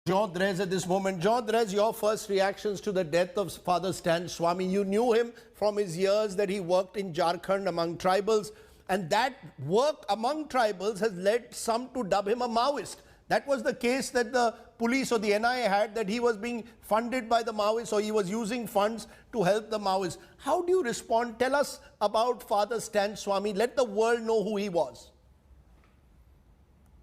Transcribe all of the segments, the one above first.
John Dreze at this moment. John Dreze, your first reactions to the death of Father Stan Swamy. You knew him from his years that he worked in Jharkhand among tribals, and that work among tribals has led some to dub him a Maoist. That was the case that the police or the NIA had, that he was being funded by the Maoists or he was using funds to help the Maoists. How do you respond? Tell us about Father Stan Swamy. Let the world know who he was.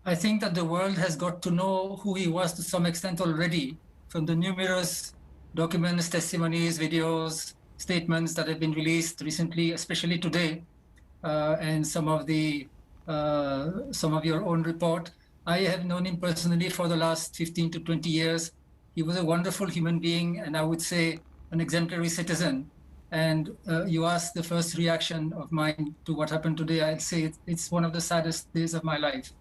I think that the world has got to know who he was to some extent already from the numerous documents, testimonies, videos, statements that have been released recently, especially today, and some of your own report. I have known him personally for the last 15 to 20 years. He was a wonderful human being, and I would say an exemplary citizen. And you asked the first reaction of mine to what happened today. I'd say it's one of the saddest days of my life.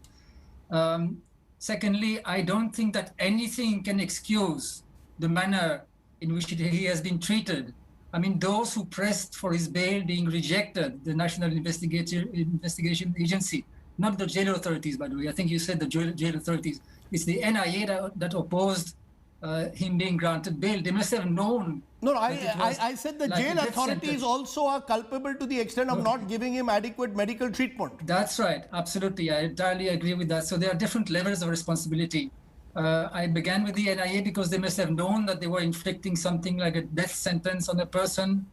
Secondly, I don't think that anything can excuse the manner in which he has been treated. I mean, those who pressed for his bail being rejected, the National Investigation Agency, not the jail authorities, by the way. I think you said the jail authorities. It's the NIA that opposed him being granted bail. They must have known. No, I said the jail authorities also are culpable to the extent of not giving him adequate medical treatment. That's right. Absolutely. I entirely agree with that. So there are different levels of responsibility. I began with the NIA because they must have known that they were inflicting something like a death sentence on a person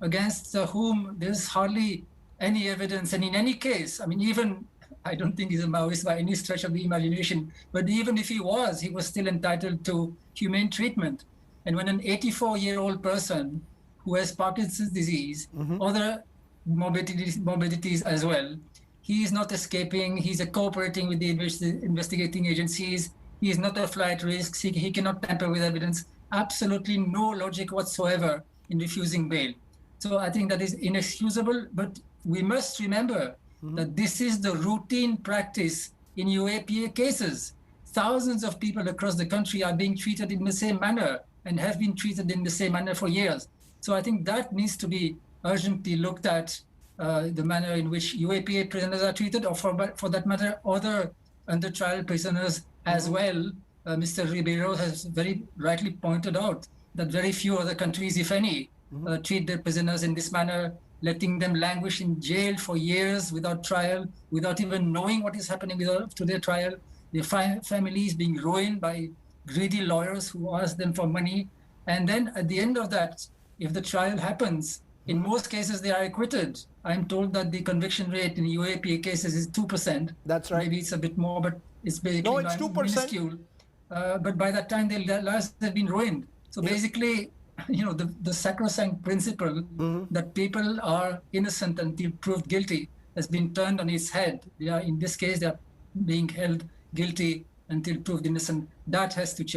against whom there's hardly any evidence. And in any case, I mean, even I don't think he's a Maoist by any stretch of the imagination, but even if he was still entitled to humane treatment. And when an 84-year-old person who has Parkinson's disease, other morbidities as well, he is not escaping, he's cooperating with the investigating agencies, he is not a flight risk, he cannot tamper with evidence, absolutely no logic whatsoever in refusing bail. So I think that is inexcusable, but we must remember that this is the routine practice in UAPA cases. Thousands of people across the country are being treated in the same manner and have been treated in the same manner for years. So I think that needs to be urgently looked at, the manner in which UAPA prisoners are treated, or for that matter, other under trial prisoners as well. Mr. Ribeiro has very rightly pointed out that very few other countries, if any, treat their prisoners in this manner, letting them languish in jail for years without trial, without even knowing what is happening to their trial. Their families being ruined by greedy lawyers who ask them for money. And then at the end of that, if the trial happens, in most cases they are acquitted. I'm told that the conviction rate in UAPA cases is 2%. That's right. Maybe it's a bit more, but it's basically no, it's 2%. Minuscule. But by that time, their lives have been ruined. So basically, you know, the sacrosanct principle that people are innocent until proved guilty has been turned on its head. In this case, they are being held guilty until proved innocent. That has to change.